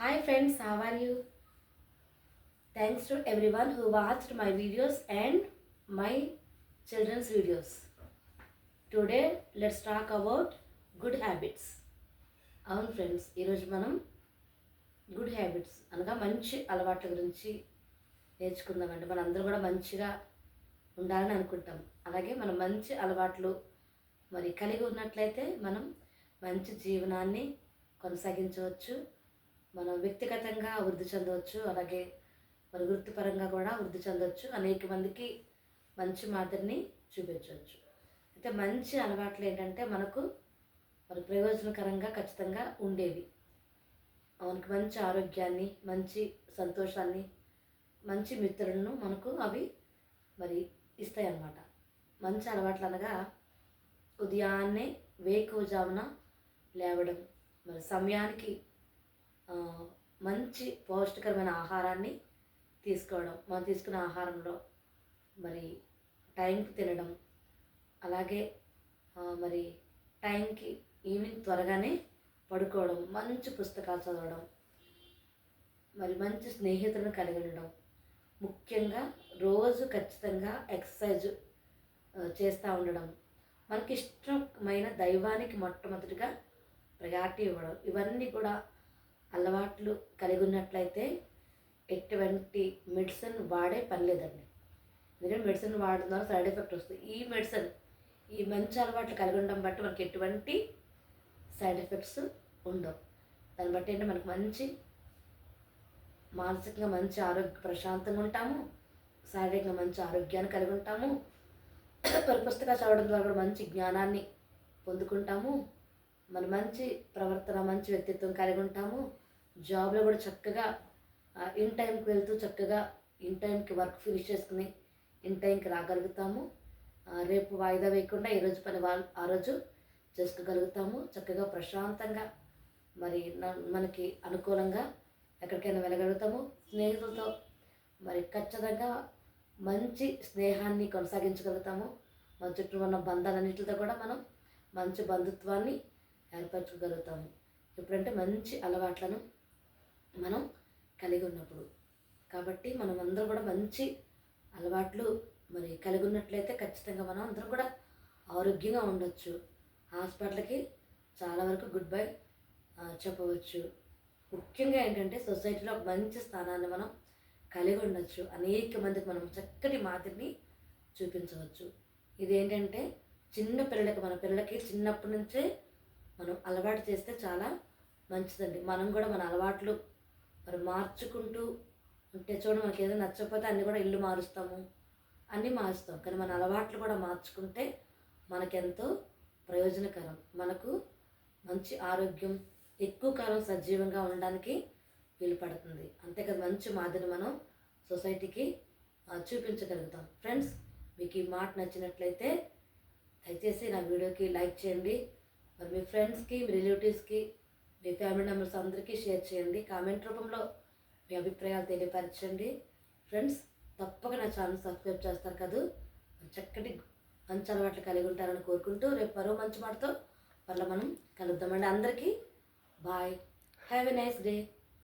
Hi friends, how are you? Thanks to everyone who watched my videos and my children's videos. Today let's talk about good habits. అవును friends, ఈరోజు మనం good habits అనగా మంచి అలవాట్ల గురించి నేర్చుకుందామండి. మనం అందరూ కూడా మంచిగా ఉండాలని అనుకుంటాం. అలాగే మనం మంచి అలవాట్లు కలిగి ఉన్నట్లయితే మనం మంచి జీవనాన్ని కొనసాగించవచ్చు. మనం వ్యక్తిగతంగా వృద్ధి చెందవచ్చు. అలాగే వృత్తిపరంగా కూడా వృద్ధి చెందవచ్చు. అనేక మందికి మంచి మాదిరిని చూపించవచ్చు. అయితే మంచి అలవాట్లు ఏంటంటే మనకు ప్రయోజనకరంగా ఖచ్చితంగా ఉండేవి. మనకు మంచి ఆరోగ్యాన్ని, మంచి సంతోషాన్ని, మంచి మిత్రులను మనకు అవి ఇస్తాయి అన్నమాట. మంచి అలవాట్లు అనగా ఉదయాన్నే వేకువజామున లేవడం, సమయానికి మంచి పౌష్టికరమైన ఆహారాన్ని తీసుకోవడం, మనం తీసుకునే ఆహారంలో టైంకి తినడం, అలాగే టైంకి ఈవినింగ్ త్వరగానే పడుకోవడం, మంచి పుస్తకాలు చదవడం, మంచి స్నేహితులను కలిగి ఉండడం, ముఖ్యంగా రోజు ఖచ్చితంగా ఎక్సర్సైజ్ చేస్తూ ఉండడం, మనకి ఇష్టమైన దైవానికి మొట్టమొదటిగా ప్రయారిటీ ఇవ్వడం, ఇవన్నీ కూడా అలవాట్లు కలిగి ఉన్నట్లయితే ఎటువంటి మెడిసిన్ వాడే పని లేదండి. ఎందుకంటే మెడిసిన్ వాడడం ద్వారా సైడ్ ఎఫెక్ట్ వస్తుంది. ఈ మంచి అలవాట్లు కలిగి ఉండడం బట్టి మనకి ఎటువంటి సైడ్ ఎఫెక్ట్స్ ఉండవు. దాన్ని బట్టి ఏంటంటే మనకు మంచి మానసికంగా మంచి ప్రశాంతంగా ఉంటాము, శారీరకంగా మంచి ఆరోగ్యాన్ని కలిగి ఉంటాము. పుస్తకాలు చదవడం ద్వారా కూడా మంచి జ్ఞానాన్ని పొందుకుంటాము. మంచి ప్రవర్తన, మంచి వ్యక్తిత్వం కలిగి ఉంటాము. జాబ్లో కూడా చక్కగా ఇన్ టైంకి వెళ్తూ చక్కగా ఇన్ టైంకి వర్క్ ఫినిష్ చేసుకుని ఇన్ టైంకి రాగలుగుతాము. రేపు వాయిదా వేయకుండా ఈరోజు పని ఆ రోజు చేసుకోగలుగుతాము. చక్కగా ప్రశాంతంగా మనకి అనుకూలంగా ఎక్కడికైనా వెళ్ళగలుగుతాము. స్నేహితులతో ఖచ్చితంగా మంచి స్నేహాన్ని కొనసాగించగలుగుతాము. మన చుట్టూ ఉన్న బంధాలన్నింటితో కూడా మనం మంచి బంధుత్వాన్ని ఏర్పరచుకోగలుగుతాము. ఎప్పుడంటే మంచి అలవాట్లను మనం కలిగి ఉన్నప్పుడు. కాబట్టి మనం అందరం కూడా మంచి అలవాట్లు కలిగి ఉన్నట్లయితే ఖచ్చితంగా మనం అందరం కూడా ఆరోగ్యంగా ఉండొచ్చు. హాస్పిటల్కి చాలా వరకు గుడ్ బై చెప్పవచ్చు. ముఖ్యంగా ఏంటంటే సొసైటీలో ఒక మంచి స్థానాన్ని మనం కలిగి ఉండొచ్చు. అనేక మందికి మనం చక్కటి మాదిరిని చూపించవచ్చు. ఇదేంటంటే చిన్న పిల్లలకి, మన పిల్లలకి చిన్నప్పటి నుంచే మనం అలవాటు చేస్తే చాలా మంచిదండి. మనం కూడా మన అలవాట్లు మార్చుకుంటూ ఉంటే చూడండి, మనకి ఏదైనా నచ్చకపోతే అన్నీ కూడా ఇల్లు మారుస్తాము, అన్నీ మారుస్తాం. కానీ మన అలవాట్లు కూడా మార్చుకుంటే మనకెంతో ప్రయోజనకరం. మనకు మంచి ఆరోగ్యం, ఎక్కువ కాలం సజీవంగా ఉండడానికి వీలు పడుతుంది. అంతేకాదు మంచి మాదిరిని మనం సొసైటీకి చూపించగలుగుతాం. ఫ్రెండ్స్, మీకు ఈ మాట నచ్చినట్లయితే దయచేసి నా వీడియోకి లైక్ చేయండి. మీ ఫ్రెండ్స్కి, మీ రిలేటివ్స్కి, మీ ఫ్యామిలీ మెంబర్స్ అందరికీ షేర్ చేయండి. కామెంట్ రూపంలో మీ అభిప్రాయాలు తెలియపరచండి. ఫ్రెండ్స్, తప్పక నా ఛానల్ సబ్స్క్రైబ్ చేస్తారు కదా. చక్కటి మంచి అలవాట్లు కలిగి ఉంటారని కోరుకుంటూ రేపు మరో మంచి మాటతో మళ్ళీ మనం కలుద్దామండి. అందరికీ bye. Have a nice day.